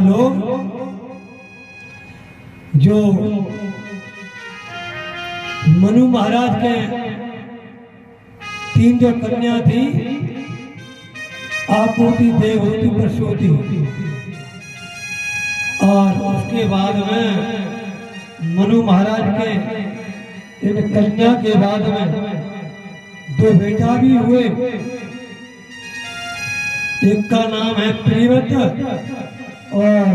लोग जो मनु महाराज के 3 जो कन्या थी, आपूति, देवहूति, प्रसूति, और उसके बाद में मनु महाराज के इन कन्या के बाद में 2 बेटा भी हुए। एक का नाम है प्रियव्रत और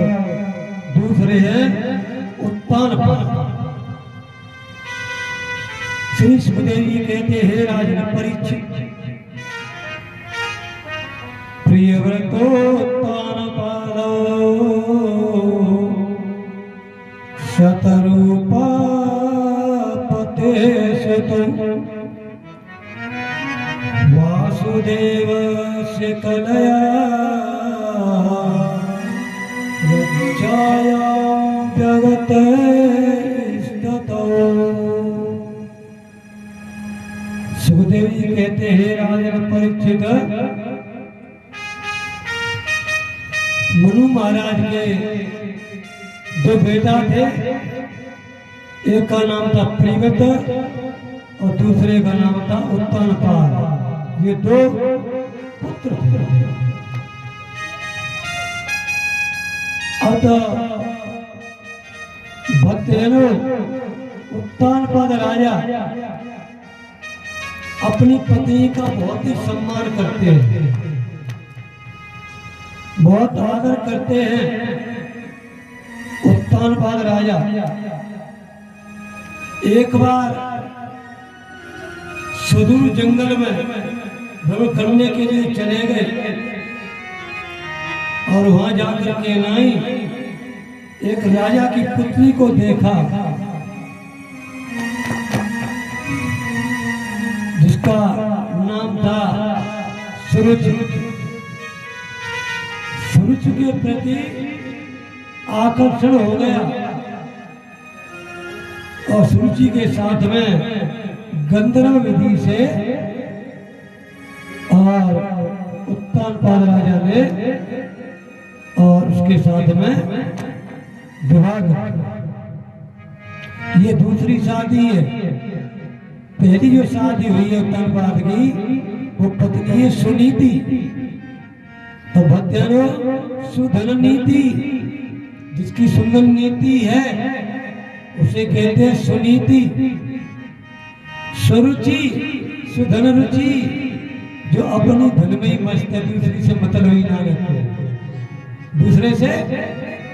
दूसरे है उत्तानपाद। श्री सुखदेव जी कहते हैं, राजन परीक्षित, प्रियव्रतो उत्तानपादो शतरूपा पतेषु वासुदेवस्य कलया रक्षायां जगते स्थितौ। सुखदेव जी कहते हैं, राजन परीक्षित, मनु महाराज के 2 बेटा थे। एक का नाम था प्रियव्रत और दूसरे का नाम था उत्तानपाद। ये 2 पुत्र थे। अतः भक्तजनों, उत्तानपाद राजा अपनी पत्नी का बहुत ही सम्मान करते हैं, बहुत आदर करते हैं। उत्तानपाद राजा एक बार सुदूर जंगल में भ्रमण करने के लिए चले गए और वहां जाकर के नाई एक राजा की पुत्री को देखा, जिसका नाम था सुरुचि। सुरुचि के प्रति आकर्षण हो गया और सुरुचि के साथ में गंधर्व विधि से और उत्तानपाद राजा ने और उसके साथ में विवाह किया। ये दूसरी शादी है। पहली जो शादी हुई है उत्तानपाद की, वो पत्नी है सुनीति। तो भक्तजनों, सुधन नीति, जिसकी सुंदर नीति है उसे कहते हैं सुनीति। सुरुचि, सुधन रुचि, जो अपनी धन में ही मस्त है, दूसरी से मतलब ही ना रखे, दूसरे से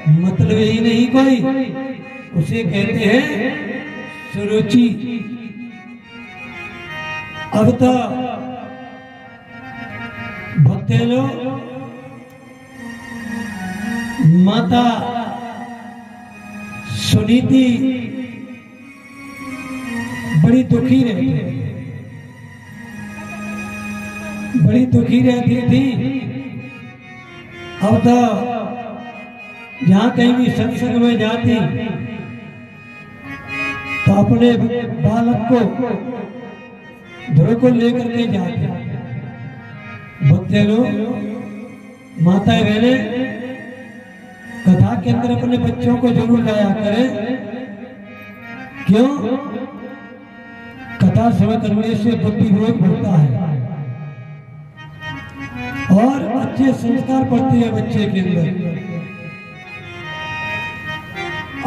मतलब ही नहीं कोई, उसे कहते हैं सुरुचि। अब तो भक्तजनों, माता सुनीति बड़ी दुखी रहती थी। अब तो जहाँ कहीं भी सत्संग में जाती तो अपने बालक को धुरे को लेकर के जाती। भक्तजनों, माताएं बहनें कथा के अंदर अपने बच्चों को जरूर लाया करें। क्यों? कथा श्रवण करने से बुद्धि विवेक बढ़ता है और अच्छे संस्कार पड़ते हैं बच्चे के अंदर।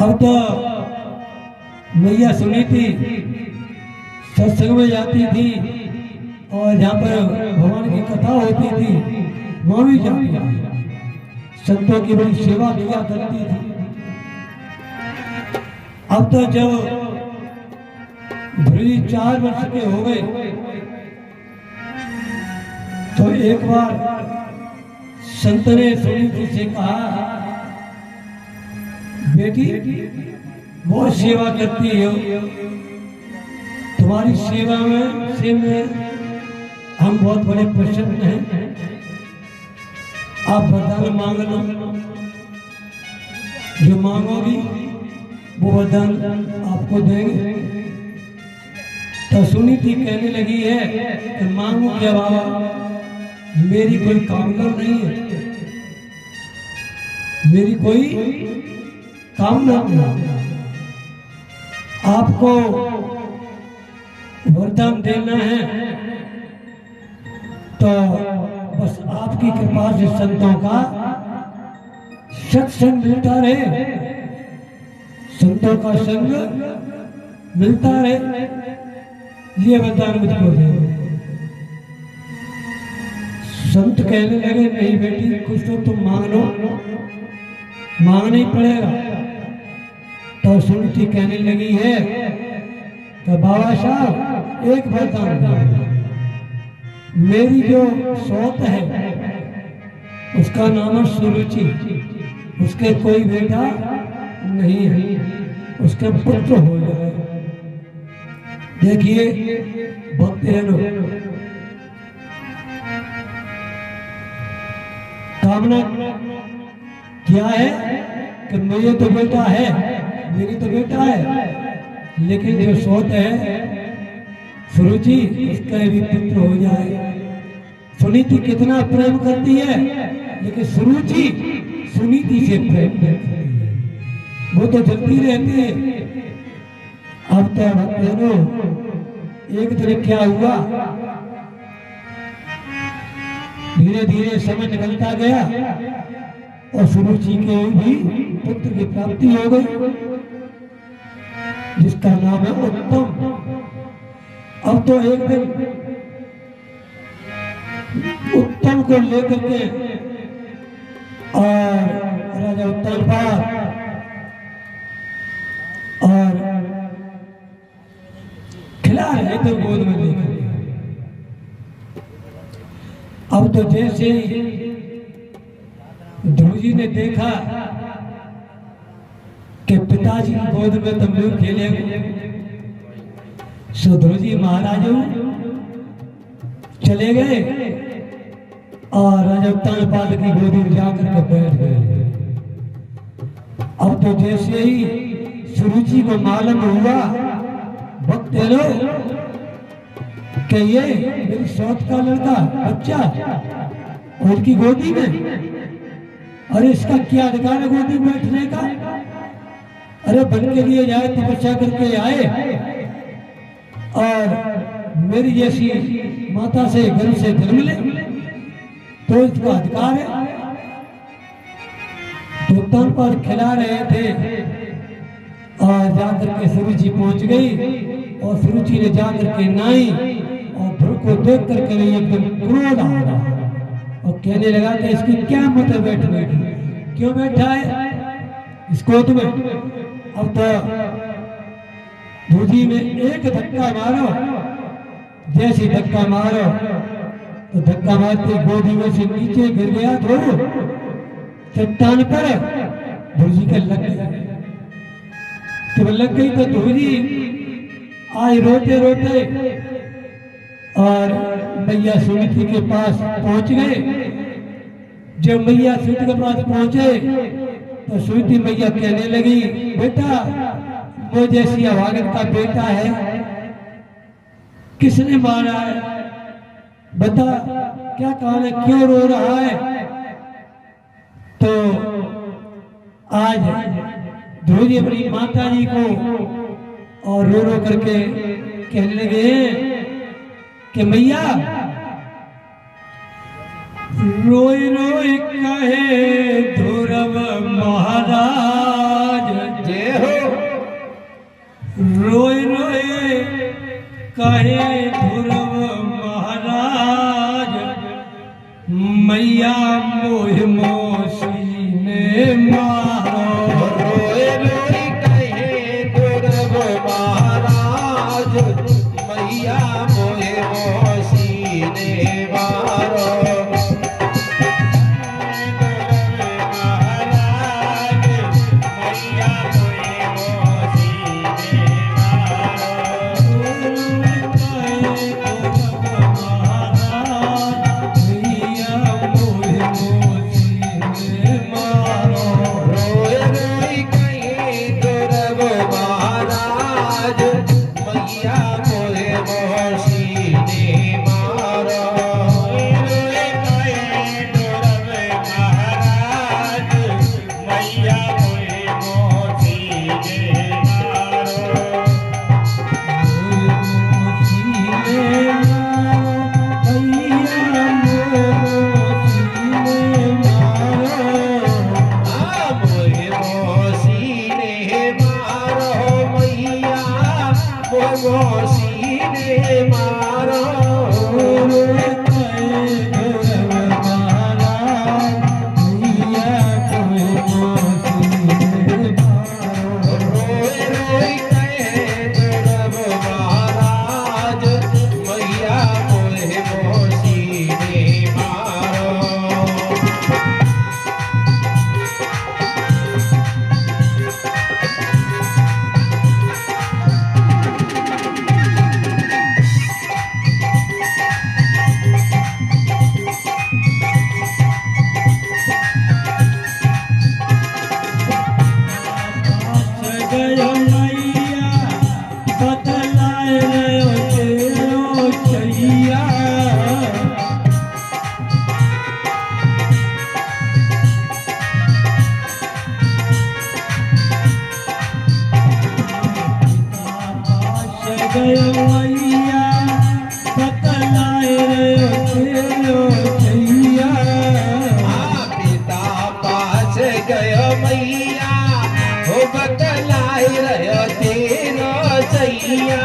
अब तो मैया सुनीति सत्संग में जाती थी और जहाँ पर भगवान की कथा होती थी वहां भी जाती थी, संतों की बड़ी सेवा किया करती थी। अब तो जब ध्रुवी 4 वर्ष के हो गए तो एक बार संत ने सुनीति से कहा, बेटी बहुत सेवा करती हो, तुम्हारी सेवा में हम बहुत बड़े प्रसन्न हैं, आप वरदान मांग लो, जो मांगोगी वो वरदान आपको देंगे। तो सुनीति कहने लगी है कि मांगू क्या बाबा, मेरी कोई कामना नहीं है, मेरी कोई कामना नहीं। आपको वरदान देना है तो बस आपकी कृपा से संतों का सत्संग मिलता रहे, संतों का संग मिलता रहे, ये वरदान मुझको दे। संत कहने लगे नहीं बेटी कुछ तो तुम मांग लो, मांगना ही पड़ेगा। तो सुनती कहने लगी है तो बाबा साहब एक वरदान दो, मेरी जो सौत है उसका नाम है सुरुचि, उसके कोई बेटा नहीं है, उसके पुत्र हो जाए। देखिए भक्त कामना क्या है कि मुझे तो बेटा है, मेरी तो बेटा है, लेकिन जो सौत है सुरुचि उसका भी पुत्र हो जाए। सुनीति कितना प्रेम करती है, लेकिन सुरुचि सुनीति से प्रेम करती है, वो तो जलती रहती है। अब तो बहनों एक दिन क्या हुआ, धीरे धीरे समय निकलता गया और सुरुचि के भी पुत्र की प्राप्ति हो गई जिसका नाम है उत्तम। अब तो एक दिन उत्तम को लेकर के और राजा उत्तमपाद और खिला रहे थे गोद में लेकर। अब तो जैसे ध्रुव जी ने देखा कि पिताजी की गोद में तुम लोग खेलेंगे, सो ध्रुव जी महाराज चले गए और राजा उत्तानपाद की गोदी में जाकर के बैठ गए। अब तो जैसे ही सुरुचि को मालूम हुआ भक्त लोग कि ये मेरी सौत का लड़का बच्चा उनकी गोदी में, अरे इसका क्या अधिकार है गोदी में बैठने का, अरे बन के लिए जाए तपस्या करके आए और मेरी जैसी माता से गर्भ से जन्म ले तो इसका अधिकार है। तो उत्तानपाद खिला रहे थे और जाकर के सुरुचि पहुंच गई और सुरुचि ने जाकर के नाई और ध्रुव को देख करके एकदम क्रोध आ रहा और कहने लगा कि इसकी क्या मत है बैठने की, क्यों बैठा है इस गोद में। अब तो ध्रुव में एक धक्का मारो, जैसे धक्का मारो तो धक्का मारते गोदी में से नीचे गिर गया ध्रुव चट्टान पर, ध्रुव जी के लग गई। जब लग गई तो ध्रुव जी आज रोते रोते और मैया सुनीति के पास पहुंच गए। जब मैया सुनीति के पास पहुंचे तो सुनीति मैया कहने लगी बेटा वो जैसी अभागन का बेटा है, किसने मारा है, बता क्या कारण है, क्यों रो रहा है। तो आज ध्रुव जी अपनी माता जी को और रो रो करके कहने लगे कि मैया रोई रोई कहे ध्रुव महाराज जय हो, रोई रोई कहे ध्रुव महाराज मैया मोह मोसी ने मारो। रोए रोई कहे ध्रुव महाराज मैया मोह मोसी ने मारो। गयो मैया बतलाए तेरो छैया पिता पास गयो मैया हो बतलाए रहो तेरो छैया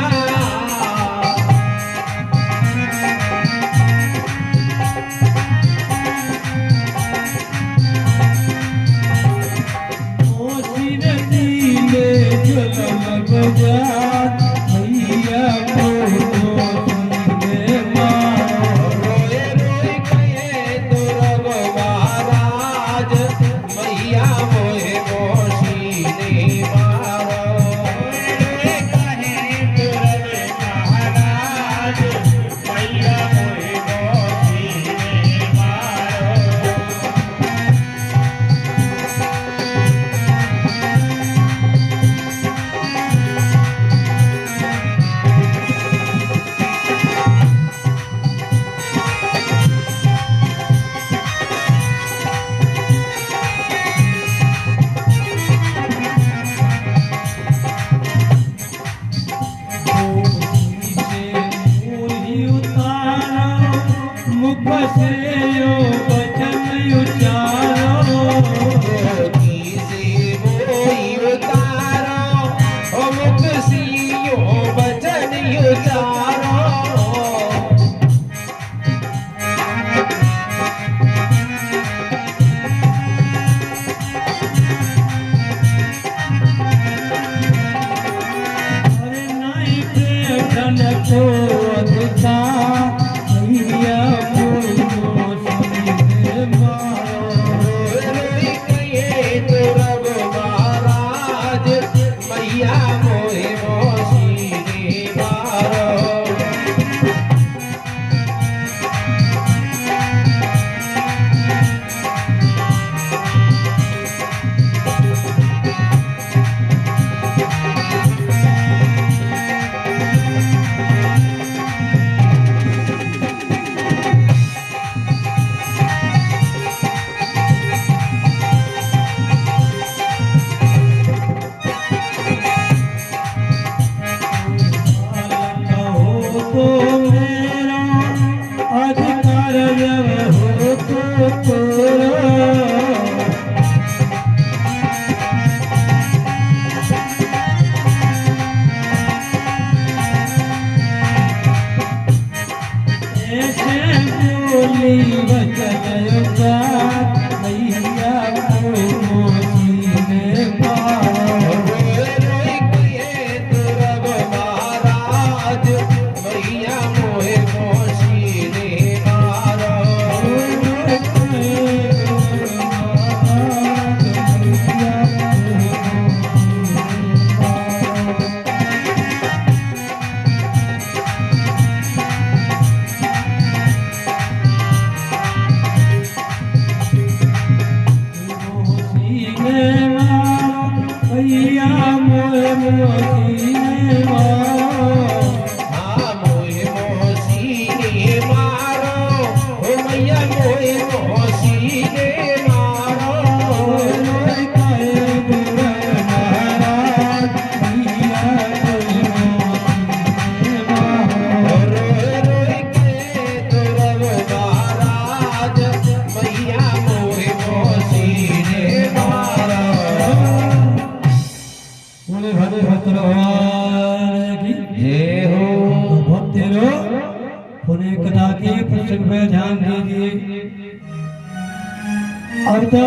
अब तो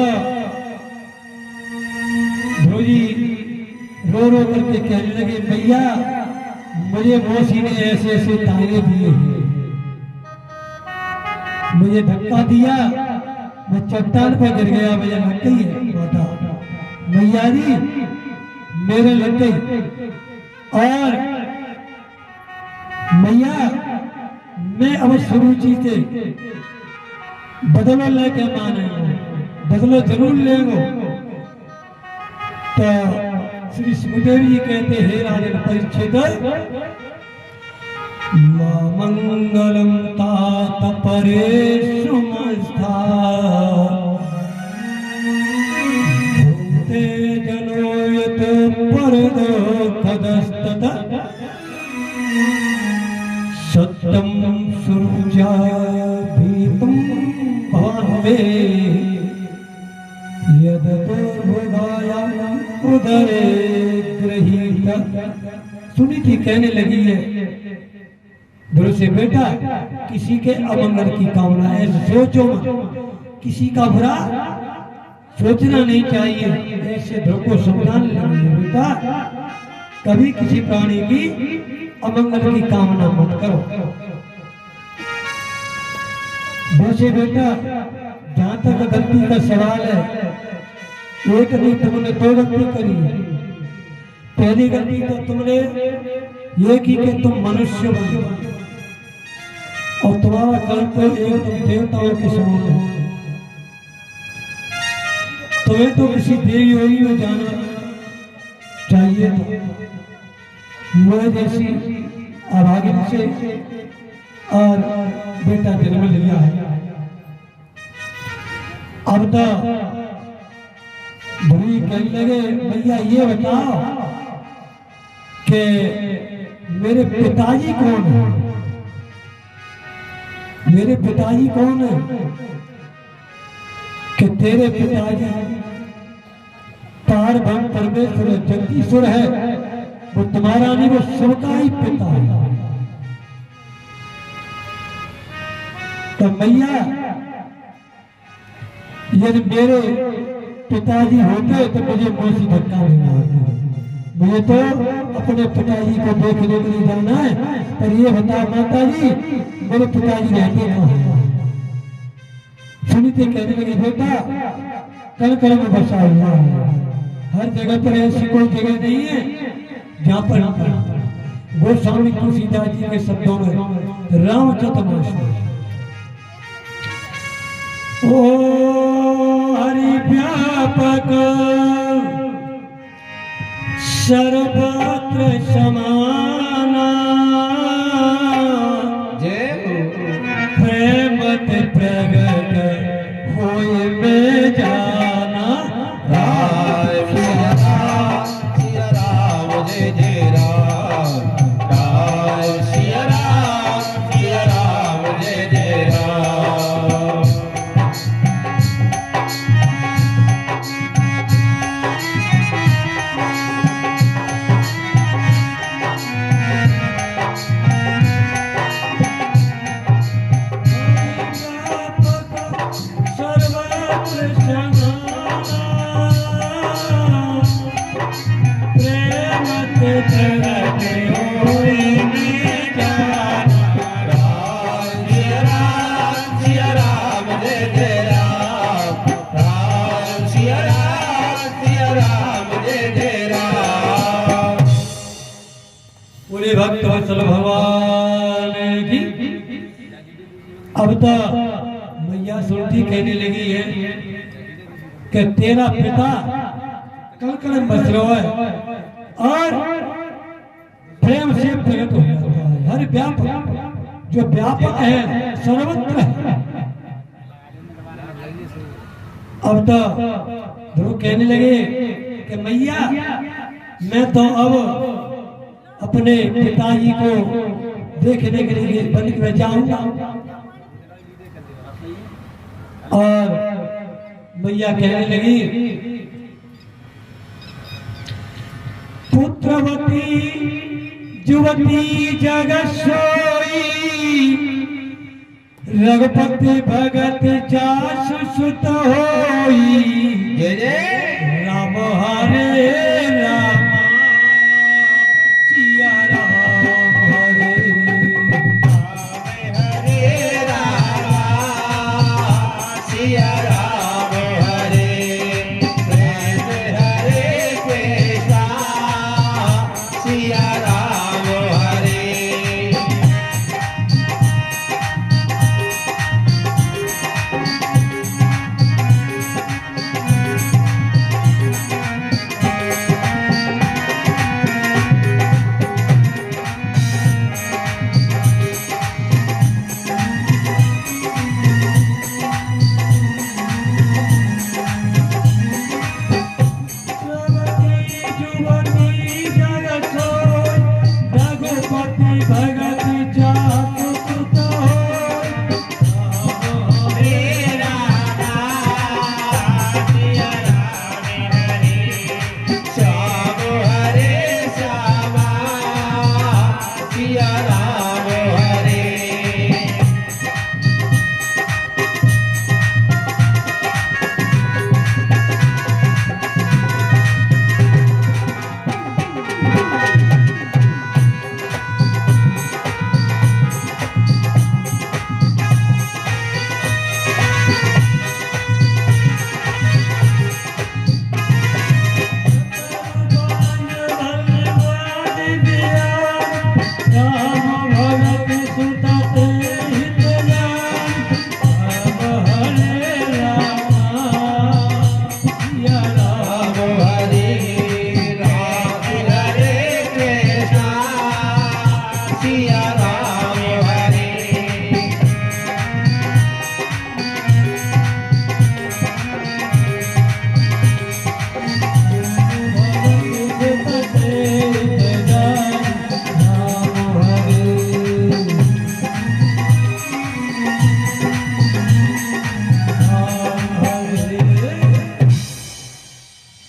ध्रुवजी रो रो करके कहने लगे भैया मुझे मौसी ने ऐसे ऐसे ताने दिए हैं, मुझे धक्का दिया, मैं चट्टान पर गिर गया, मुझे लग गई है बता भैया जी मेरे लग गई। और मैया मैं अब सुरुचि से बदलो लेके माने बदलो जरूर लेंगे। तो श्री सुखदेव जी कहते हे राजन परीक्षित मंगलम तात परेषु मस्था भूते जनो यत परदो तदस्तत यद दुर्भगाया उदर गृहीत। सुनी थी कहने लगी है ध्रुव से, बेटा किसी के अमंगल की कामना है सोचो मत, किसी का बुरा सोचना नहीं चाहिए। ऐसे ध्रुव को समझाने लगी है, बेटा कभी किसी प्राणी की अमंगल की कामना मत करो। वैसे बेटा जहां तक गलती का सवाल है, एक नहीं तुमने दो गलती करी है। पहली गलती तो तुमने ये की कि तुम मनुष्य बनो और तुम्हारा कर्म तो एक तुम देवताओं के समान हो। तुम्हें तो किसी देवी योगी में जाना चाहिए था, मैं जैसी अभागिन से और बेटा जन्म लिया है। अब तो बुरी कहने लगे, भैया ये बताओ कि मेरे पिताजी कौन है? मेरे पिताजी कौन है? कि तेरे पिताजी पार ब्रह्म परमेश्वर जगदीश्वर है, वो तुम्हारा नहीं, वो सबका ही पिता है। तो भैया यदि मेरे पिताजी होते तो मुझे मौसी धक्का नहीं मारना, मुझे तो अपने पिताजी को देखने के लिए जाना है। पर ये बता माता जी मेरे पिताजी रहते कहाँ हैं? सुनीति कहने लगी, बेटा कण कण में बसा हुआ है, हर जगह पर ऐसी कोई जगह नहीं है जहाँ पर गोस्वामी तुलसीदास जी के शब्दों में रामचरितमानस ओ हरि व्यापक सर्वत्र समाना, प्रेमत प्रगट होए में जाना। राम सिया राम जय जय राम, राम सिया राम जय जय राम। पूरे भक्त वत्सल भगवान की। अब तो मैया सुनती कहने लगी है कि तेरा पिता कण में बस रहा है और प्रेम से प्रकट हो जाता है, हर व्यापक जो व्यापक है सर्वत्र है। अब तो ध्रुव कहने लगे कि मैया मैं तो अब अपने पिताजी को देखने के लिए वन में जाऊंगा। और मैया कहने लगी, पुत्रवती जुवती जगत सोई, रघुपति भगत जास सुत होई। जय जय राम हरे राम सिया राम हरे राम सिया राम हरे कृष्ण हरे कृष्ण सिया राम हरे।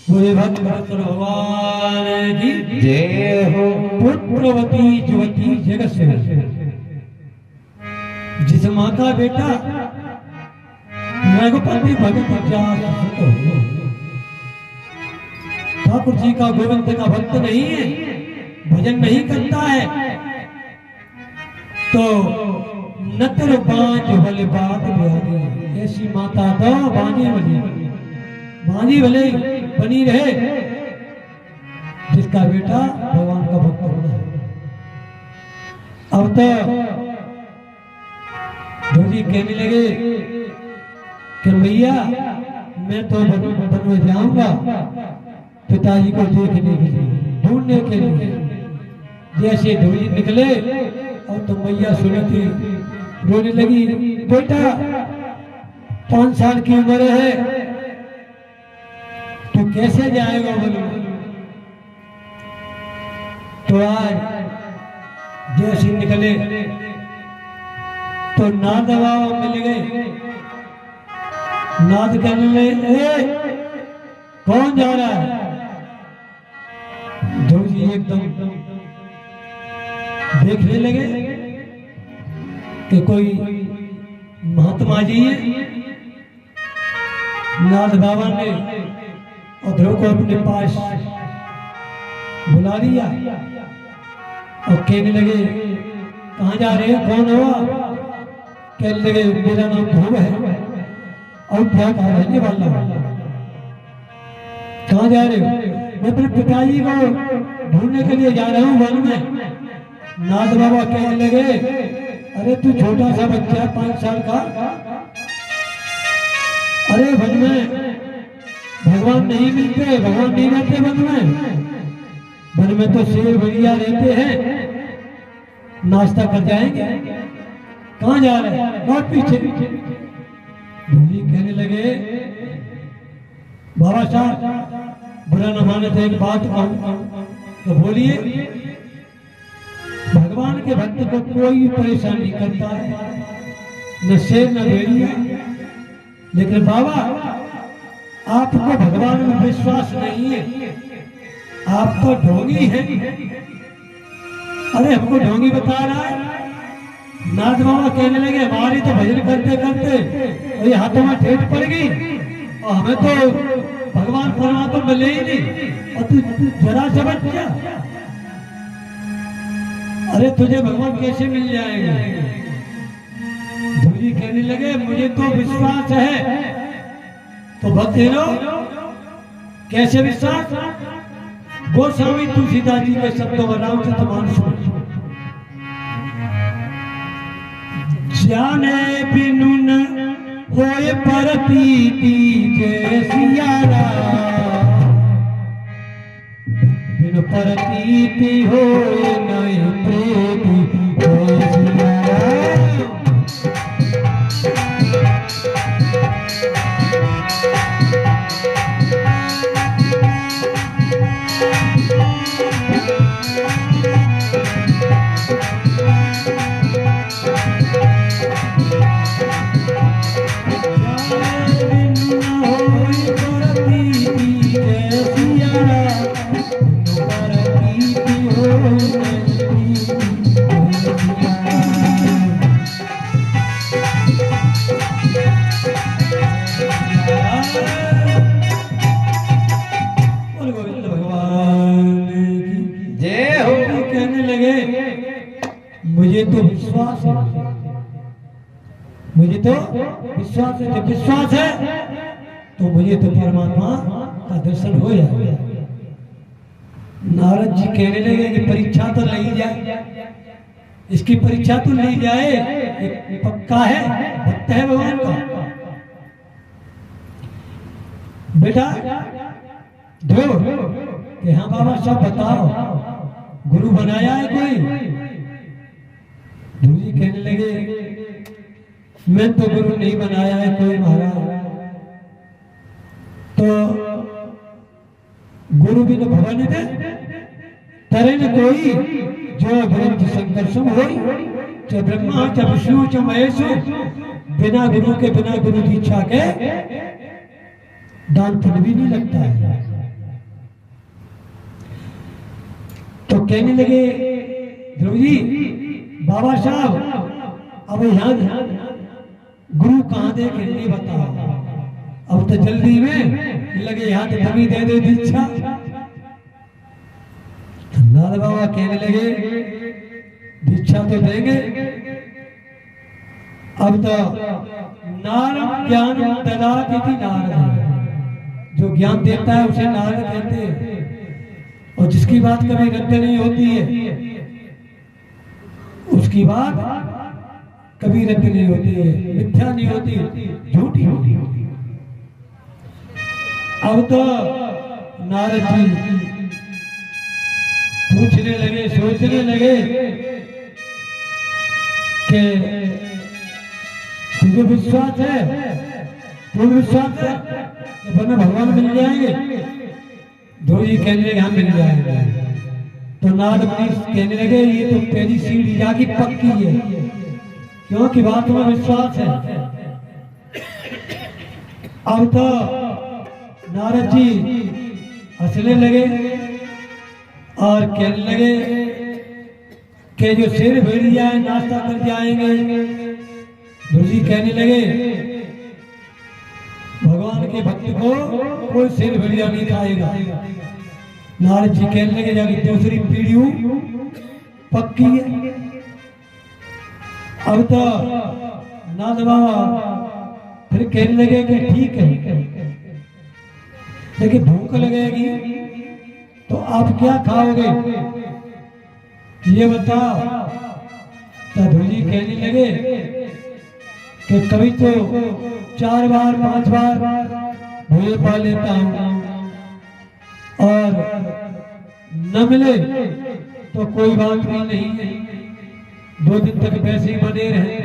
बोले भगवान भगवान की जय हो। पुत्रवती युवती जगत से जिस माँ का बेटा रघुपति भगत ठाकुर जी का गोविंद का भक्त नहीं है, भजन नहीं करता है, तो नतर बांझ भले बात ब्याही। ऐसी माता तो बांझी भले बनी रहे जिसका बेटा भगवान का भक्त होना है। अब तो धोजी कहने लगे कि भैया मैं तो वन में जाऊंगा पिताजी को देखने के लिए, ढूंढने के लिए। जैसे धोजी निकले और तो मैया सुनती रोने लगी, बेटा 5 साल की उम्र है तो कैसे जाएगा वन में। तो आज जैसे निकले तो नाद बाबा मिल गए। नाद कहने लगे, कौन जा रहा है। ध्रुव जी एकदम देखने लगे कि कोई महात्मा जी है। नाद बाबा ने और ध्रुव को अपने पास बुला लिया और कहने लगे, कहाँ जा रहे हैं, कौन हुआ। कहने लगे, मेरा नाम ध्रुव है और क्या कहा रहने वाला हूं। कहाँ जा रहे हो। मैं अपने पिताजी को ढूंढने के लिए जा रहा हूँ वन में। नाथ बाबा कहने लगे, अरे तू छोटा सा बच्चा 5 साल का, अरे वन में भगवान नहीं मिलते, भगवान नहीं रहते वन में। वन में तो शेर बढ़िया रहते हैं, नाश्ता कर जाएंगे। कहाँ जा रहे हैं, बहुत पीछे। धूली कहने लगे, बाबा साहब बुरा न माने तो एक बात कहूं। तो बोलिए। भगवान के भक्त को कोई परेशान नहीं करता है, न शेर न भेड़िया। लेकिन बाबा आपको भगवान में विश्वास नहीं है, आप तो ढोंगी हैं। अरे हमको ढोंगी बता रहा है। नाथ बाबा कहने लगे, हमारी तो भजन करते करते और ये हाथों में ठेठ पड़ गई और हमें तो भगवान परमात्मा मिले ही नहीं, और तू जरा सा बच्चा, अरे तुझे भगवान कैसे मिल जाएगा। धूली कहने लगे, मुझे तो विश्वास है। तो भक्त कैसे विश्वास। गोस्वामी तुलसीदास जी के शब्दों में रामचरितमानस सुनो। जाने बिनु न होए प्रतीति जैसिया राम, बिनु प्रतीति होए नए प्रेमी जैसिया राम। मुझे तो विश्वास है, मुझे तो विश्वास है। जब विश्वास है तो मुझे तो परमात्मा का दर्शन हो जाए। नारद जी कहने लगे कि परीक्षा तो ली जाए, इसकी परीक्षा तो ली जाए, एक पक्का है, भक्त है भगवान का। बेटा ध्रुव कि हाँ बाबा सब बताओ, गुरु बनाया है कोई। ध्रुव जी कहने लगे, मैं तो गुरु नहीं बनाया है कोई महाराज। तो गुरु भी तो भवन थे तरे न कोई, जो ग्रंथ संकर्षम हो, चाहे ब्रह्मा चाहे विष्णु चाहे महेश, बिना गुरु के बिना गुरु दीक्षा के दान पुण्य भी नहीं लगता है। कहने लगे ध्रुव जी बाबा साहब अब यहाँ गुरु कहाँ दे नहीं बताओ, अब तो जल्दी में लगे यहाँ तो तभी दे दे दीक्षा। नारद बाबा कहने लगे दीक्षा तो देंगे, अब तो नारद ज्ञान ददाति थी, नारद जो ज्ञान देता है उसे नारद कहते हैं, और जिसकी बात कभी रद्द नहीं होती है उसकी बात कभी रद्द नहीं होती है, मिथ्या नहीं होती, झूठी होती है। अब तो नारद जी पूछने लगे, सोचने लगे कि तुझे विश्वास है, तुझे विश्वास है कि वरना भगवान मिल जाएंगे। ध्रुव जी कहने लगे हाँ मिल जाएंगे। तो नारद मुनि कहने लगे ये तो तेरी सीढ़ी जाके पक्की है, क्योंकि बात में विश्वास है। अब तो नारद जी हंसने लगे और कहने लगे कि जो सिर भिड़ जाए नाश्ता कर जाएंगे। ध्रुव जी कहने लगे भगवान के भक्त को कोई सिर भिड़िया नहीं खाएगा। नारद जी कहने लगे जाके दूसरी पीढ़ी पक्की है। अब तो नारद बाबा फिर कहने लगे कि ठीक है, लेकिन भूख लगेगी तो आप क्या खाओगे ये बताओ। तो ध्रुव जी कहने लगे कि कभी तो 4 बार 5 बार भूल पा लेता हूँ, और न मिले तो कोई बात भी नहीं है, 2 दिन तक वैसे ही बने रहे।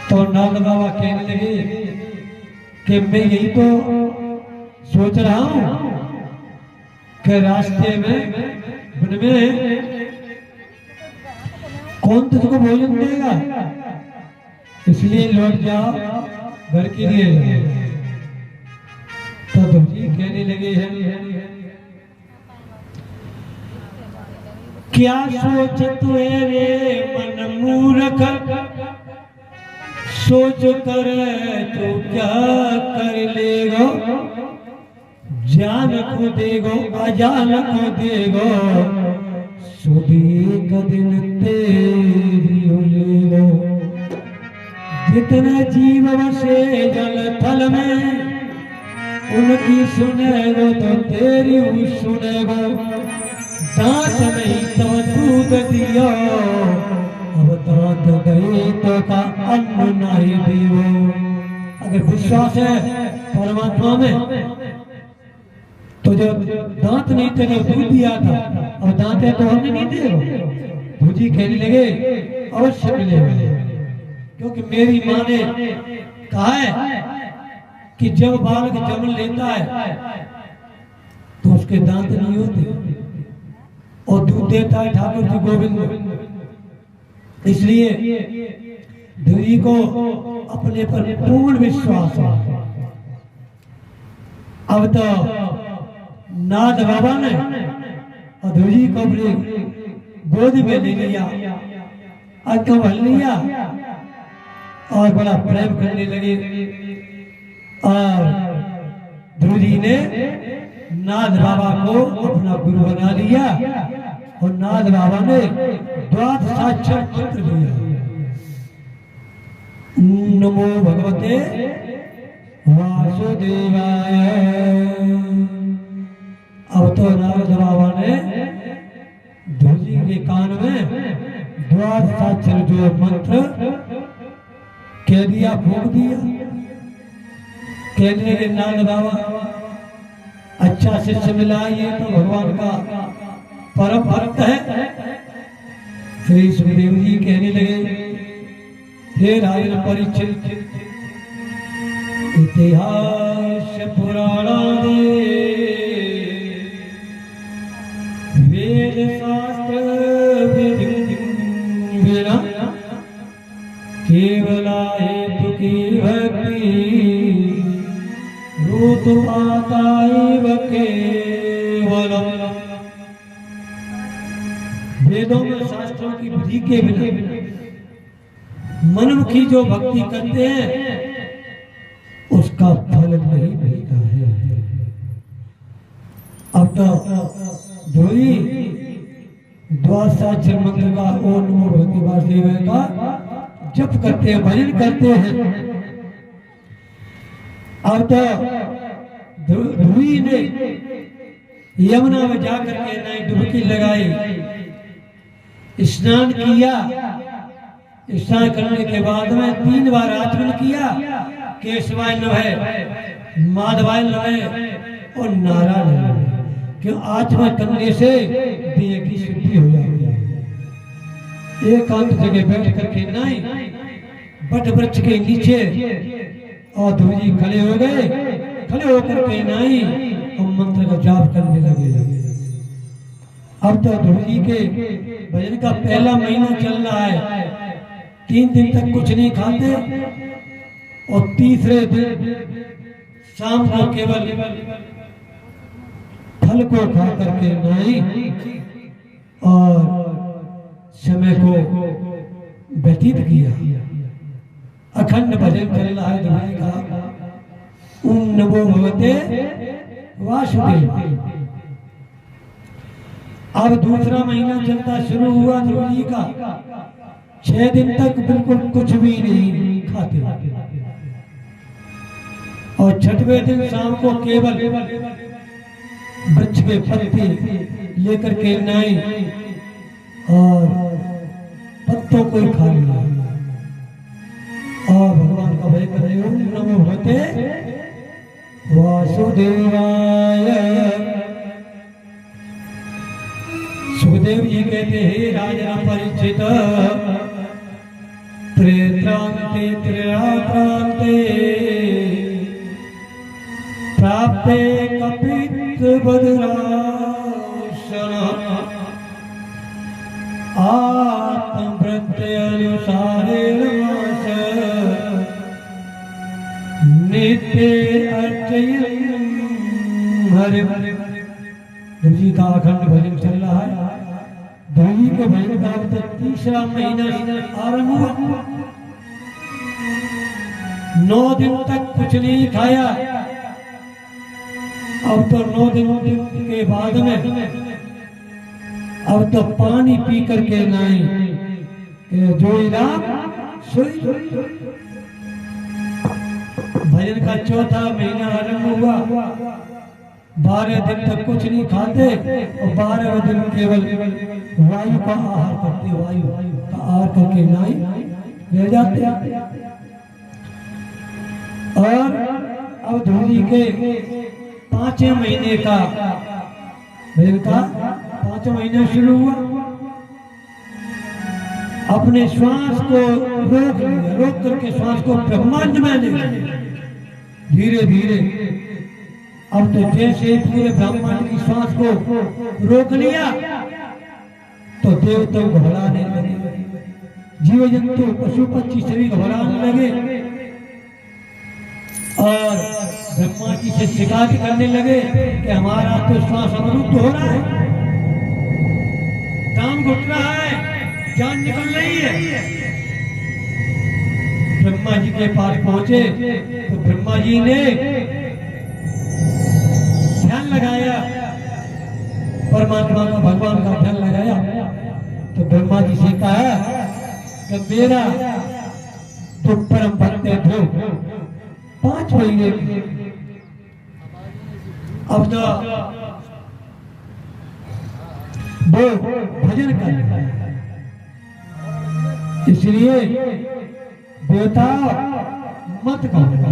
तो नारद बाबा कहने लगे कि मैं यही तो सोच रहा हूँ कि रास्ते में वन में कौन तुझको भोजन देगा, इसलिए लौट जाओ घर के लिए। तो ध्रुव जी कहने लगे हैं क्या सोचत है रे मन मूर्ख, सोच कर तो क्या कर लेगो, जान को देगो अजान को देगो, सुबह का दिन तेरी लेगो। जितने जीव बसे जल थल में, उनकी सुनेगो तो तेरी भी सुनेगो। दांत नहीं तो दूध दियो, अब दांत गए तो का अन्न नहीं दियो। अगर विश्वास है परमात्मा में तो जो दांत नहीं थे जो दूध दिया था, अब दांत है तो अन्न नहीं देगा। भूजी कहने लगे अवश्य मिलेगा, क्योंकि मेरी माँ ने कहा है कि जब बालक जन्म लेता है तो उसके दांत नहीं होते और दूध देता है ठाकुर जी गोविंद। इसलिए ध्रुव जी को अपने पर पूर्ण विश्वास है। अब तो नाथ बाबा ने ध्रुव जी को अपनी गोद में ले लिया, अक्का भर लिया और बड़ा प्रेम करने लगे। और ध्रुव जी ने नाथ बाबा को अपना गुरु बना लिया और नाथ बाबा ने द्वादशाक्षर मंत्र लिया, नमो भगवते वासुदेवाय। अब तो नारद बाबा ने ध्रुव जी के कान में द्वादशाक्षर जो मंत्र कह दिया, फूंक दिया। कहने लगे नारद बाबा अच्छा शिष्य मिला, ये तो भगवान का परम भक्त है। श्री सुखदेव जी कहने लगे हे राजन परीक्षित, इतिहास पुराणादि वेद शास्त्र विना केवला हेतु की भक्ति, रूत माता केवलम वेदों में शास्त्रों की विधि के बिना मनमुखी जो भक्ति करते हैं उसका फल नहीं मिलता है। अब तो धोई द्वादशाक्षर मंत्र का ओम नमो भगवते वासुदेवाय का जप करते हैं, भजन करते हैं। अब तो ध्रुवी ने यमुना में जाकर के नहीं डुबकी लगाई, स्नान किया। स्नान करने के बाद में 3 बार आचमन किया, केशवाय नमः, माधवाय नमः और नारायण नमः। क्यों? आचमन करने से देह की शुद्धि हो जाती है। एकांत जगह बैठ करके नहीं, बट वृक्ष के नीचे और ध्रुव जी खड़े हो गए, खड़े होकर के नहीं और मंत्र का जाप करने लगे। अब तो ध्रुव जी के भजन का पहला महीना चल रहा है, 3 दिन तक कुछ नहीं खाते और तीसरे दिन शाम को केवल फल को खा करके नहीं और समय को व्यतीत किया। अखंड भजन चल रहा है ध्रुव जी का, ओम नमो भगवते वासुदेवाय। अब दूसरा महीना चलता शुरू हुआ ध्रुव जी का, 6 दिन तक बिल्कुल कुछ भी नहीं खाते और 6वें दिन शाम को केवल वृक्ष के पत्ते लेकर के नाई और पत्तों को ही खा लिया और भगवान का भय कर रहे। ओम नमो भगवते वासुदेवाय। सुखदेव जी कहते हे राजन परिचित, त्रेत्रांते त्रिरात्रांते प्राप्ते कपित बदरासन आत्मवृत्ति अनुसारेण मास नित्य अर्चयन् हरि। ध्रुव जी का अखंड भजन चल रहा है। ध्रुव जी के भजन का अब तक तीसरा महीना आरंभ हुआ। 9 दिन तक कुछ नहीं खाया। अब तो 9 दिन के बाद में अब तो पानी पी करके नहीं जो राम सोई। भजन का चौथा महीना आरंभ हुआ। 12 दिन तक कुछ नहीं खाते और 12वें दिन केवल वायु का आहार करते, वायु का आहार करके नहीं रह जाते। और अब ध्रुव जी के 5वें महीने का भजन का 5वां महीना शुरू हुआ। अपने श्वास को रोक लिया, रोक करके श्वास को ब्रह्मांड में ले धीरे धीरे। अब तो जैसे पूरे ब्रह्मांड की श्वास को रोक लिया तो देवता घबराने लगे, जीव जंतु पशु पक्षी सभी घबराने लगे और ब्रह्मा जी से शिकायत करने लगे कि हमारा तो श्वास अवरुद्ध हो रहा है, दाम घुट रहा है, जान निकल रही है। ब्रह्मा जी के पास पहुंचे तो ब्रह्मा जी ने ध्यान लगाया, परमात्मा का भगवान का ध्यान लगाया तो ब्रह्मा जी से कहा कि मेरा जो परम भक्त है ध्रुव 5 महीने अब तो वो भजन कर रहा है, इसलिए देवता मत करो।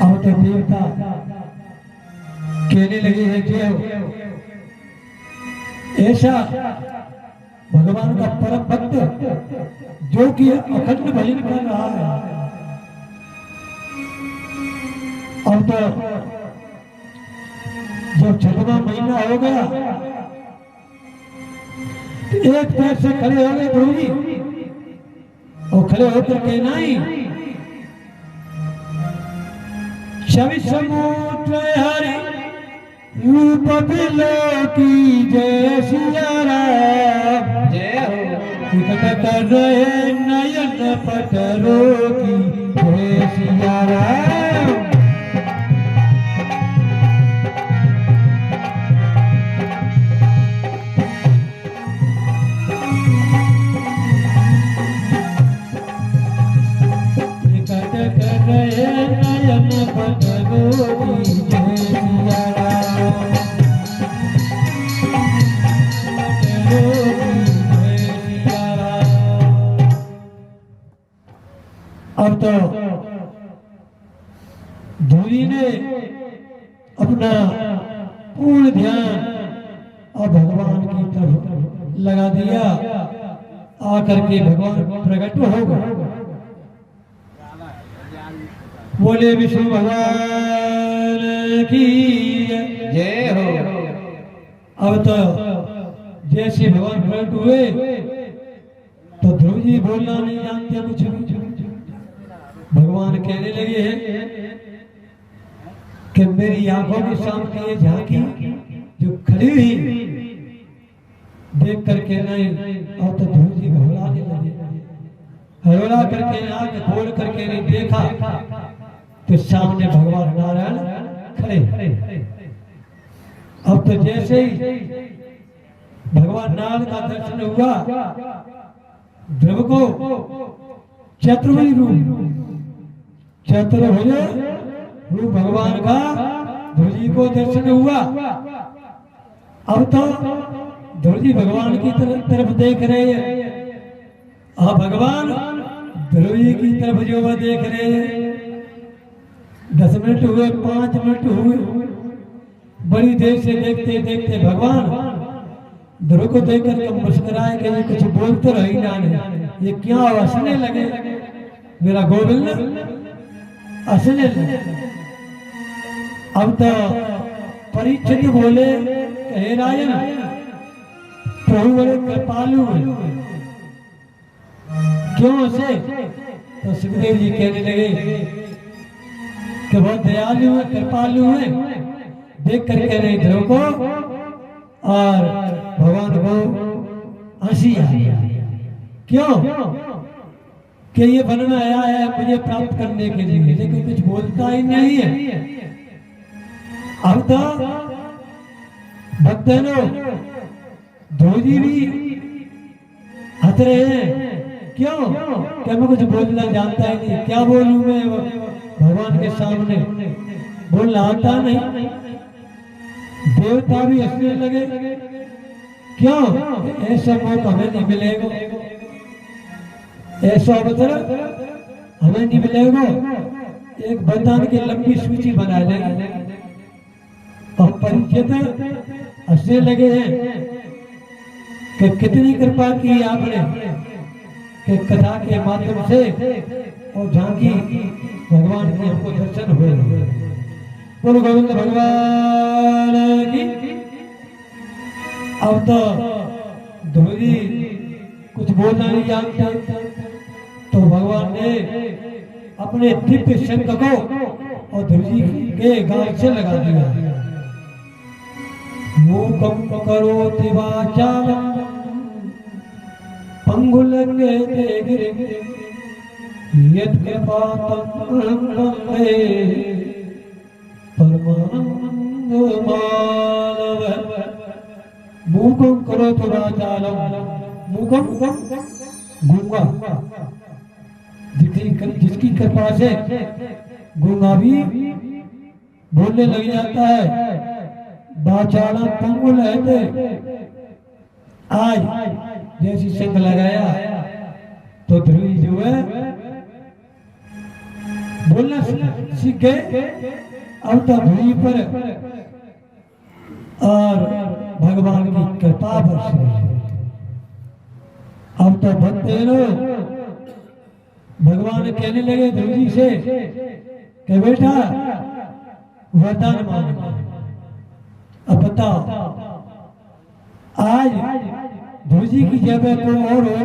अब तो देवता कहने लगे हैं जय हो। ऐसा भगवान का परम भक्त जो कि अखंड भजन कर रहा है। अब तो जब 6वां महीना हो गया तो एक पैर से खड़े हो गए ध्रुव जी और खड़े होकर के नहीं सभी समुद्र हरि रूप बिलो की जय सिया राम। जय हो टिकट कर रहे नयन पटरों की जय सिया राम। टिकट कर रहे नयन पटरों की जय सिया राम। पटरों की जय सिया राम। अब तो धूरी ने अपना पूर्ण ध्यान अब भगवान की तरफ लगा दिया। आकर के भगवान प्रकट हो गए। बोले विष्णु भगवान की जय हो अब तो जैसे भगवान प्रकट हुए तो ध्रुव जी बोलना नहीं जानते कुछ भी। भगवान कहने लगे हैं कि मेरी आंखों के सामने ये झांकी जो खड़ी हुई देख करके नहीं। अब तो ध्रुव जी घबराने लगे। हड़बड़ा करके आंख खोल करके नहीं देखा तो सामने भगवान नारायण खड़े। अब तो जैसे ही भगवान नारायण का दर्शन हुआ ध्रुव को चतुर्भुज रूप भगवान का ध्रुव जी को दर्शन हुआ। अब तो ध्रुव जी भगवान की तरफ देख रहे हैं। अब भगवान ध्रुव जी की तरफ जो वह देख रहे हैं। 10 मिनट हुए, 5 मिनट हुए, बड़ी देर से देखते देखते भगवान ध्रुव को देख कर मुस्कुराए कि ये कुछ बोलते रही ना, ये क्या हंसने लगे मेरा गोविंद हंसने लगे। अब तो परीक्षित बोले हे राजन प्रभु बड़े कृपालु हैं, क्यों हंसे? तो सुखदेव जी कहने लगे कि बहुत दयालु है, कृपालु है। देख कर कह रहे ध्रुव को और भगवान को हंसी आई। क्यों? कि ये वन में आया है मुझे प्राप्त करने के लिए, लेकिन कुछ बोलता ही नहीं है। अब तो भक्तों ध्रुव जी भी हंस रहे हैं। क्यों? क्या मैं कुछ बोलना जानता ही नहीं, क्या बोलूं मैं भगवान के सामने, बोलना आता नहीं। देवता भी हंसने लगे। क्यों? ऐसा मौका हमें नहीं मिलेगा, ऐसा अवसर हमें नहीं मिलेगा। एक वरदान की लंबी सूची बना लेंगे। और परिचित हंसने लगे हैं कि कितनी कृपा की आपने कि कथा के माध्यम से और झांकी भगवान के हमको दर्शन हुए। बोलो गोविंद भगवान की। अब तो ध्रुव जी कुछ बोलना नहीं जानते तो भगवान ने अपने दिव्य शंख को और ध्रुव जी के गाल से लगा दिया। मूकं करोति वाचालं पंगुलंघयते गिरिं यत्कृपातं वन्दे परमानंदमाधवं। मूकं करोति वाचालं, मूकं गूंगा, जिसकी कृपा से गूंगा भी बोलने लग जाता है। वाचालं पंगुल है। आज जैसी शंख लगाया तो ध्रुव जो है बोलना सीख गए। अब तो ध्रुव पर और भगवान की कृपा बरस रही। अब तो भक्त लोग भगवान कहने लगे ध्रुव जी से कि बेटा वरदान मांगो। अब बताओ आज ध्रुव जी की जगह कोई और हो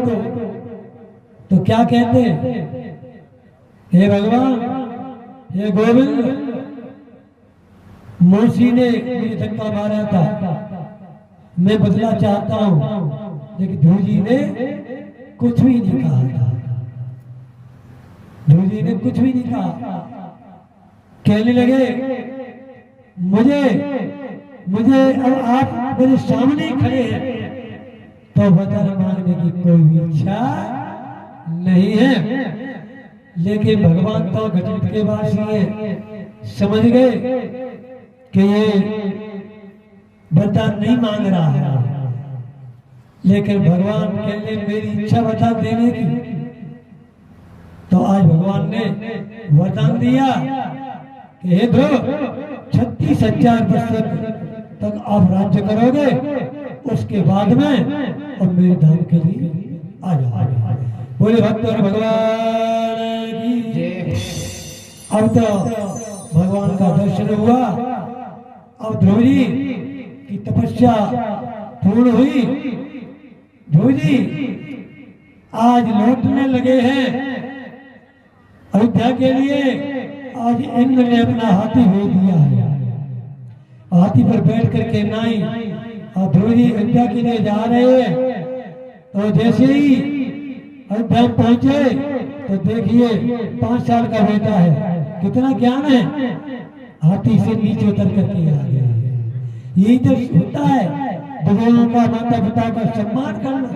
तो क्या कहते? हे भगवान, हे गोविंद, मौसी ने मुझे धक्का मारा था, मैं बदला चाहता हूं, लेकिन ध्रुव जी ने कुछ भी नहीं कहा था। ध्रुव जी ने कुछ भी नहीं कहा। कहने लगे मुझे मुझे अब आप मेरे सामने खड़े हैं तो वचन मांगने की कोई भी इच्छा नहीं है, लेकिन भगवान तो घटित के वासी है, समझ गए कि ये वरदान नहीं मांग रहा है, लेकिन भगवान कहने मेरी इच्छा बता देने की। तो आज भगवान ने वरदान दिया कि हे ध्रुव 36,000 वर्ष तक आप राज्य करोगे, उसके बाद में और मेरे धाम के लिए आ जाओगे। बोले भक्त और भगवान की जय। अब तो भगवान का दर्शन हुआ। अब ध्रुव जी की तपस्या पूर्ण हुई। ध्रुव जी आज लौटने लगे हैं अयोध्या के लिए। आज इंद्र ने अपना हाथी भेज दिया है, हाथी पर बैठ करके नाई और ध्रुव जी अयोध्या के लिए जा रहे हैं। तो जैसे ही अयोध्या पहुंचे तो देखिए 5 साल का बेटा है, कितना ज्ञान है, हाथी से नीचे उतर करके आ गए। यही तो होता है बुजुर्गों का, माता पिता का सम्मान करना,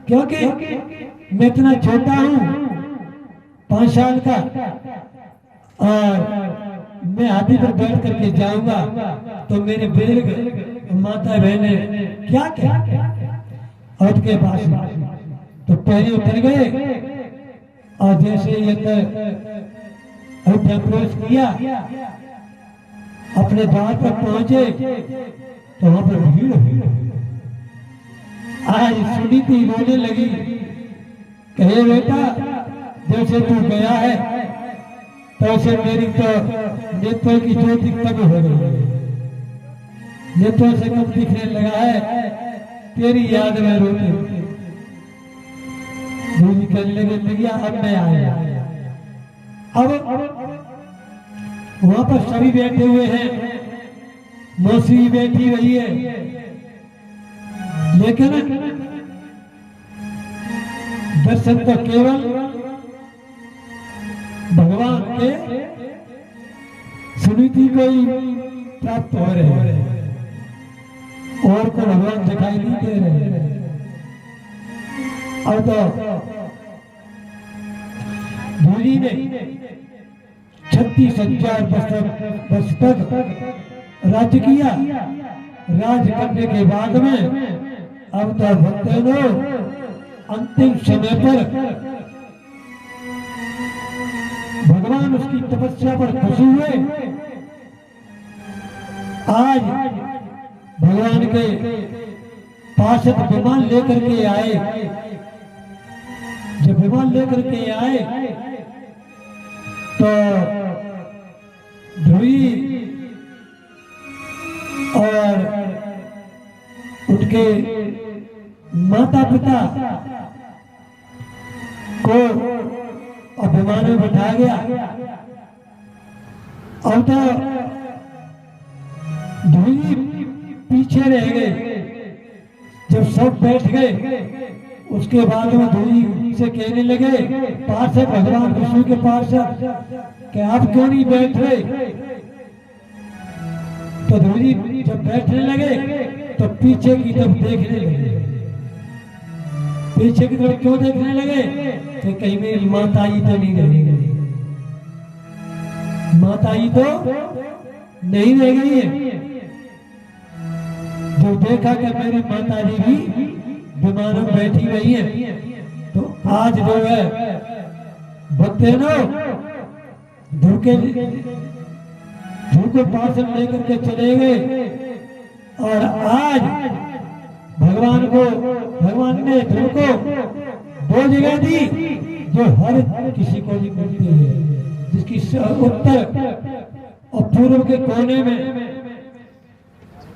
क्योंकि मैं इतना छोटा हूँ 5 साल का और मैं हाथी पर बैठ करके जाऊंगा तो मेरे बुजुर्ग माता बहने क्या क्या और के पास तो पहले उतर गए। और जैसे ही अयोध्या प्रवेश किया, अपने द्वार पर पहुंचे तो वहां पर भीड़ हुई। आज सुनीति रोने लगी, कहे बेटा जैसे तू गया है तैसे मेरी तो नेत्रों की ज्योति कम हो गई, नेत्रों से कम दिखने लगा है, तेरी याद में रोते कहने लगे भैया अब मैं आया। अब वहां पर सभी बैठे हुए हैं, मौसी बैठी हुई है, लेकिन दर्शन तो केवल भगवान के सुनीति को ही प्राप्त हो रहे हैं और को भगवान दिखाई नहीं दे रहे। अब तो धूली ने 36,000 वर्ष तक राज्य किया। राज करने के बाद में अब तो भक्तों अंतिम समय पर भगवान उसकी तपस्या पर खुशी हुए। आज भगवान के पार्षद विमान लेकर के आए। जब विमान लेकर के आए तो ध्रुवी और उनके माता पिता को विमान में बैठाया गया। और तो ध्रुवी पीछे रह गए। जब सब बैठ गए उसके बाद में ध्रुवी से कहने लगे पार्षद भगवान विष्णु के पार्षद कि आप क्यों नहीं बैठ रहे। तो ध्रुवी जब बैठने लगे तो पीछे की तरफ देखने लगे। पीछे की तरफ क्यों देखने लगे कि कहीं मेरी माता जी तो नहीं रह गई, माता जी तो नहीं रह गई है। जो देखा कि मेरी माता जी भी विमान में बैठी हुई है, तो आज जो है भक्तों ध्रुव को पार्षद लेकर के चले गए। और आज भगवान ने ध्रुव को 2 जगह दी जो हर किसी को नहीं मिलती है, जिसकी उत्तर और पूर्व के कोने में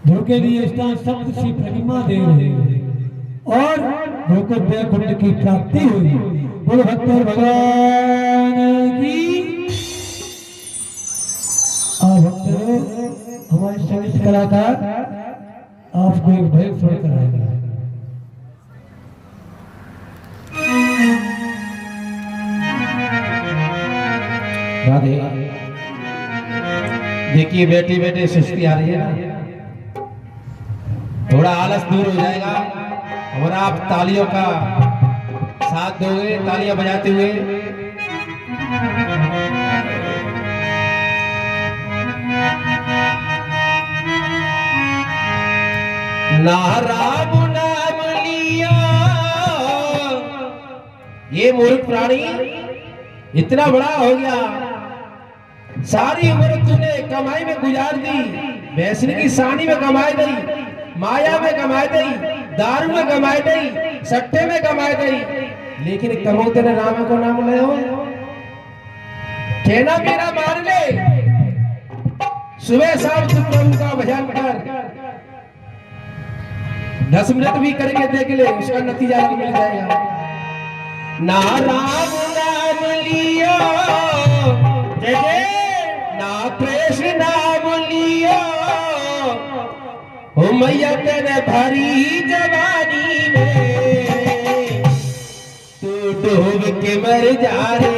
ध्रुव के लिए स्थान सप्तऋषि प्रतिमा दे रहे हैं और ध्रुव को वैकुंठ की प्राप्ति हुई। बोलो भक्त भगवान की। अब भक्तों, हमारे संगीत कलाकार आपको एक भजन सुन कराएंगे। राधे। देखिए बेटी बेटे सुस्ती आ रही है ना, थोड़ा आलस दूर हो जाएगा और आप तालियों का साथ दोगे, तालियां बजाते हुए। नाराम नाम लिया, ये मूर्ख प्राणी इतना बड़ा हो गया, सारी उम्र तूने कमाई में गुजार दी, वैष्णव की सानी में कमाई गई, माया में कमाई गई, दारू में कमाई गई, सट्टे में कमाई गई, लेकिन कहो तेरे राम को नाम ले हो, कहना मेरा मान ले, सुबह शाम तू प्रभु का भजन कर, 10 मिनट भी करके देख ले, उसका नतीजा मिल जाएगा। ना राम नाम लिया, जय जय, ना कृष्ण नाम लिया, हो मैया तेरे भरी जवानी में, तू डूब के मर जा रे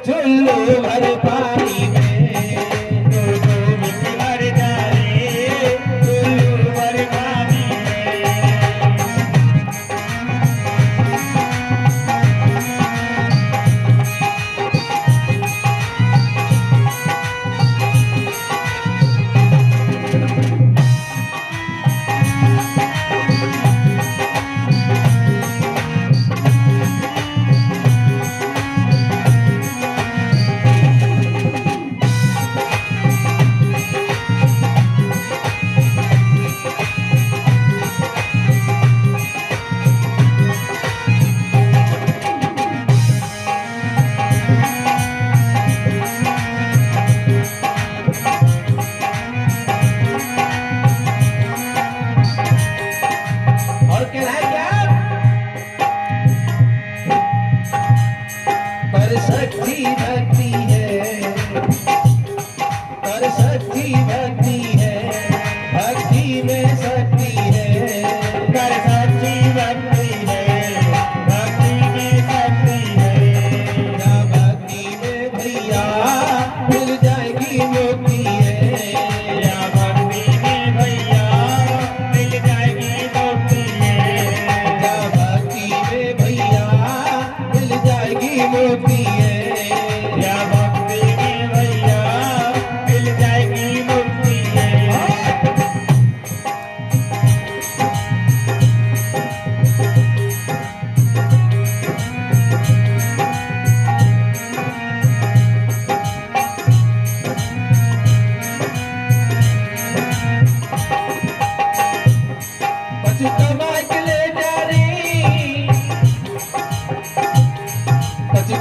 चुल्लू भर पानी में, तू डूब के मर जा रे चुल्लू भर पानी में। मर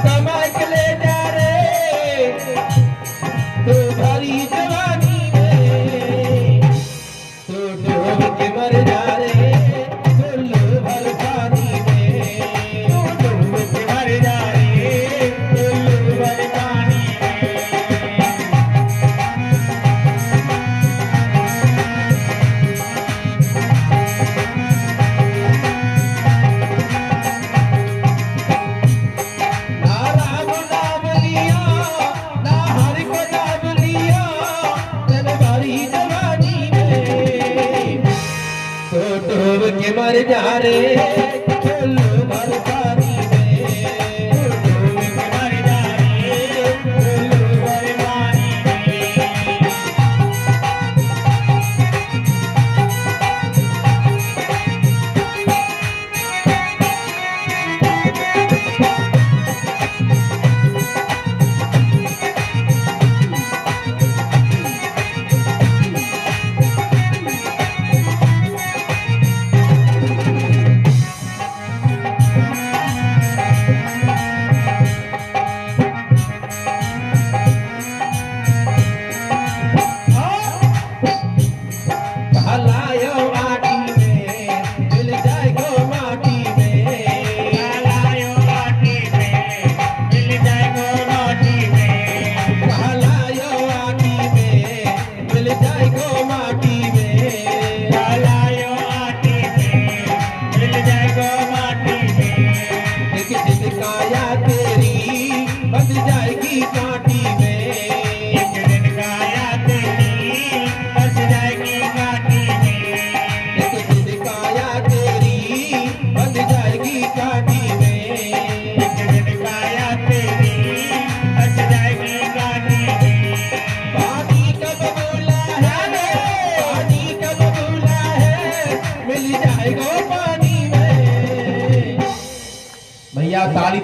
जा रे चुल्लू भर पानी में, डूब के मर जा रे चुल्लू भर पानी में।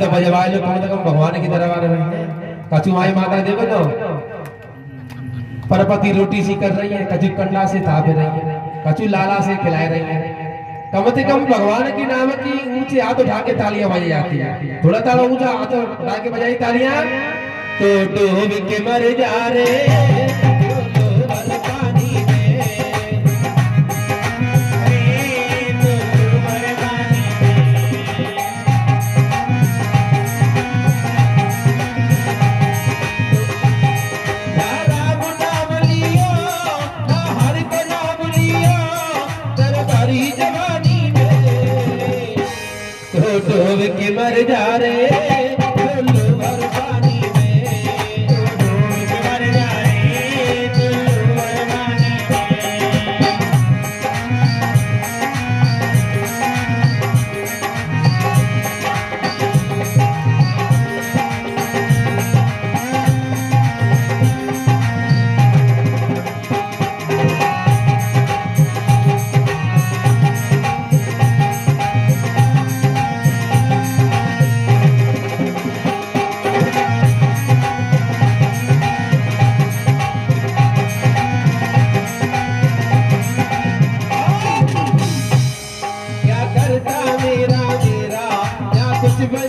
तो बजवा लो, कम से कम भगवान की दरबार में। कछु माई माता देखो तो परपति रोटी सी कर रही है, कछु कंडा से थाप रही है, कछु लाला से खिला रही है। कम से कम भगवान की नाम की ऊंचे हाथ उठा के तालियां बजाई जाती है। थोड़ा ताला ऊंचा हाथ उठा के बजाई तालियां तो डूब के मर जा रे डूब के मर जा रे टुल्लू भर पानी में, डूब के मर जा रे टुल्लू भर पानी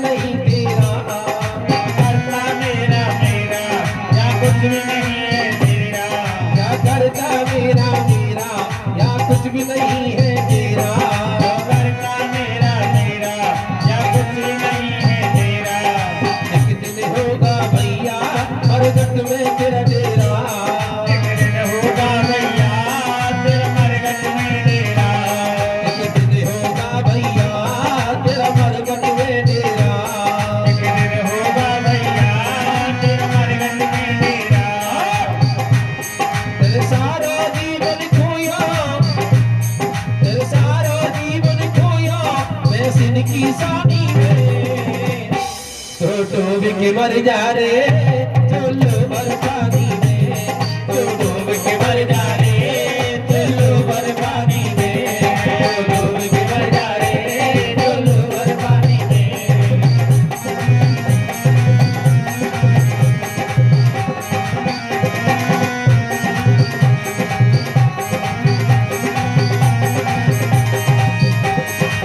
नहीं तेरा, करता मेरा मेरा या कुछ भी नहीं है तेरा, क्या करता मेरा मेरा या कुछ भी नहीं है तेरा, करता मेरा मेरा या कुछ भी नहीं है तेरा। एक दिन होगा भैया मरघट में तेरा डेरा, एक दिन होगा भैया तेरा मरघट में डेरा, एक दिन होगा भैया तेरा मरघट में डेरा, एक दिन होगा भैया तेरा मरघट में डेरा। तेरे सारा जीवन खोया, तेरे सारा जीवन खोया वैसे की सानी में, तो डूब के मर जा रे टुल्लू भर पानी में, तो डूब के मर जा रे टुल्लू भर पानी में, तो डूब के मर जा रे टुल्लू भर पानी में।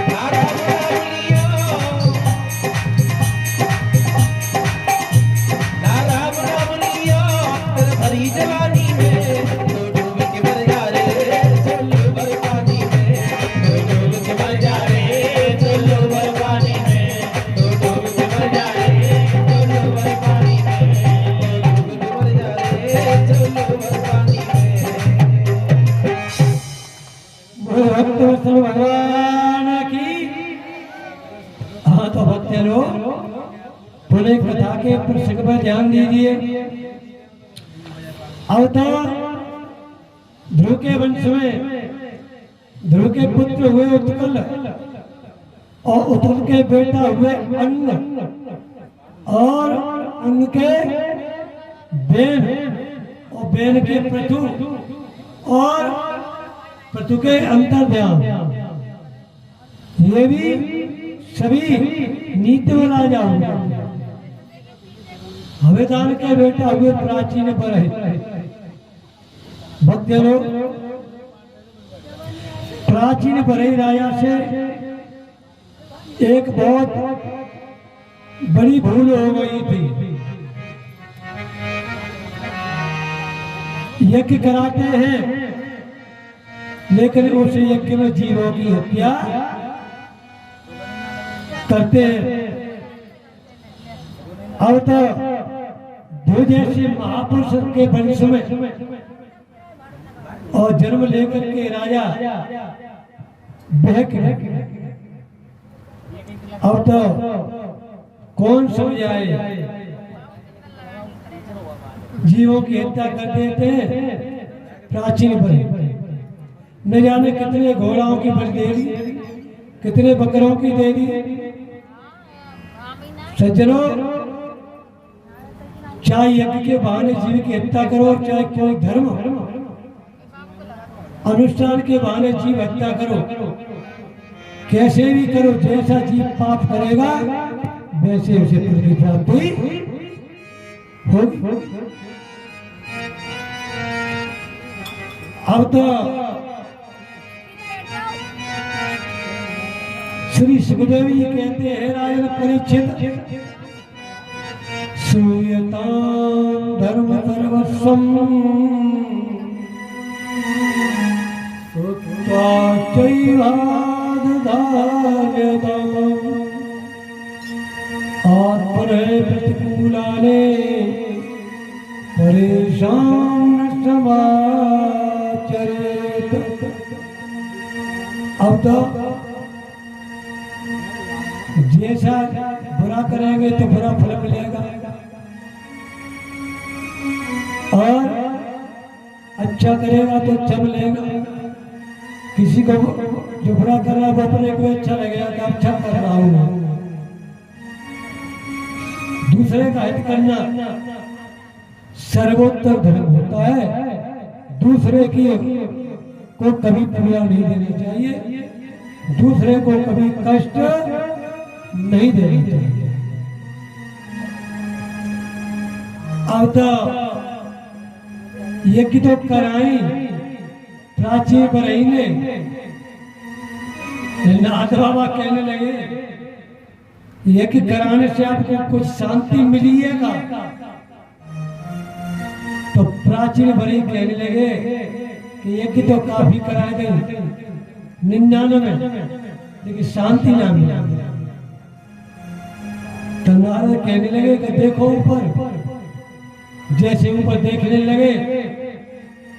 नारा बुलियो, नारा बुलियो तेरे भरी जवानी में, तो डूब के मर जा रे टुल्लू भर पानी में, तो डूब के मर जा रे टुल्लू भर पानी में, तो डूब के मर जा रे टुल्लू भर पानी में, तो डूब के मर जा रे टुल्लू भर पानी में। बोलो भक्त वत्सल भगवान की। हाँ तो भक्त लोग पुणे कथा के प्रसंग पर ध्यान दीजिए। अवतार ध्रुव के वंश में ध्रुव के पुत्र हुए उत्कल और उत्कल के बेटा हुए अन्न और उनके बेन और बेन के पृथु और पृथु के अंतर्ध्यान, ये भी सभी नीति में राजा हुए। हवेदान के बेटा हुए प्राचीन बरहित। भक्त लोग प्राचीन बरही राजा से एक बहुत बड़ी भूल हो गई थी। यज्ञ कराते हैं लेकिन उस यज्ञ में जीवों की हत्या करते हैं। अब तो ध्रुव जैसे महापुरुष के वंश में और जन्म लेकर के राजा बहक है। अब तो कौन समझाए, जीवों की हत्या कर देते हैं। प्राचीन बलि न जाने कितने घोड़ाओं की बलि दे दी, कितने बकरों की दे दी। सज्जनों, चाहे यज्ञ के बहाने जीव की हत्या करो, चाहे कोई धर्म अनुष्ठान के बहाने जीव हत्या करो, कैसे भी करो, जैसा जीव पाप करेगा वैसे उसे पुत्र की प्राप्ति होगी। अब तो श्री सुखदेव जी कहते हैं राजन परीक्षित, सूयतां धर्म सर्वस्वम् श्रुत्वा चैवादधार्यताम् आत्मने प्रतिकूलाने परेषां न समाचरेत। अब तो जैसा बुरा करेंगे तो बुरा फल मिलेगा और अच्छा करेगा तो अच्छा मिलेगा। किसी को जो बुरा कर रहा है वो अपने को अच्छा लगेगा कि अच्छा कर रहा हूं। दूसरे का हित करना सर्वोत्तर धर्म होता है। दूसरे की को कभी पीड़ा नहीं देनी चाहिए, दूसरे को कभी कष्ट नहीं देनी चाहिए। अब तो यज्ञ तो कराई प्राची बरही ने, नाथ बाबा कहने लगे यज्ञ कराने से आपको कुछ शांति मिली है का? तो प्राचीन बड़ी कहने लगे कि यज्ञ तो काफी कराए गए 99 लेकिन शांति ना मिली। तो नारद कहने लगे कि देखो ऊपर, जैसे ऊपर देखने लगे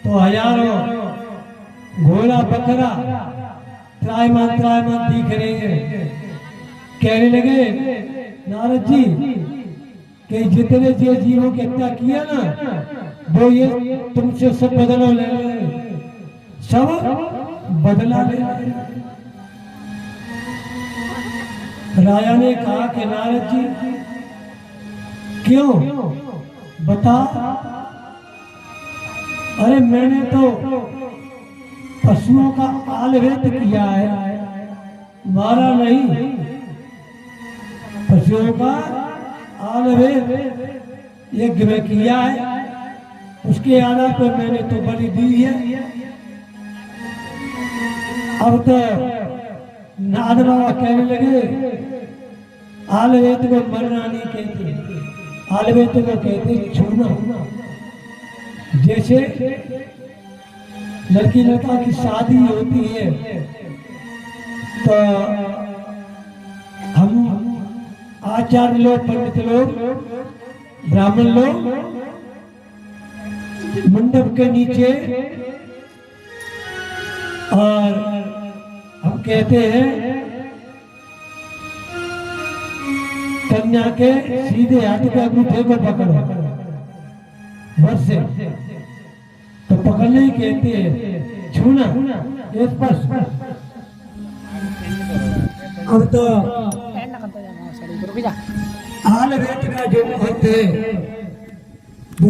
तो हजारों घोड़ा बकरा त्रायमान दिख रहे हैं। कहने लगे नारद जी कि जितने जो जीवों की हत्या किया ना वो ये तुमसे सब बदला ले रहे, सब बदला ले रहे। राजा ने कहा कि नारद जी क्यों बता? अरे मैंने तो पशुओं का आलवेत किया है, मारा नहीं। पशुओं का आलवेत यज्ञ में किया है, उसके आधार पर मैंने तो बलि दी है। अब तो नारद बाबा कहने लगे आलवेत को मरना नहीं कहते, आलवेत को कहते छूना। जैसे लड़की लड़का की शादी होती है तो हम आचार्य लोग, पंडित लोग, ब्राह्मण लोग मंडप के नीचे और हम कहते हैं कन्या के सीधे हाथ के अंगूठे को पकड़ो बस से, तो पकड़ने ही कहते हैं, छूना स्पर्श। अब तो आलवेत का जो अर्थ है वो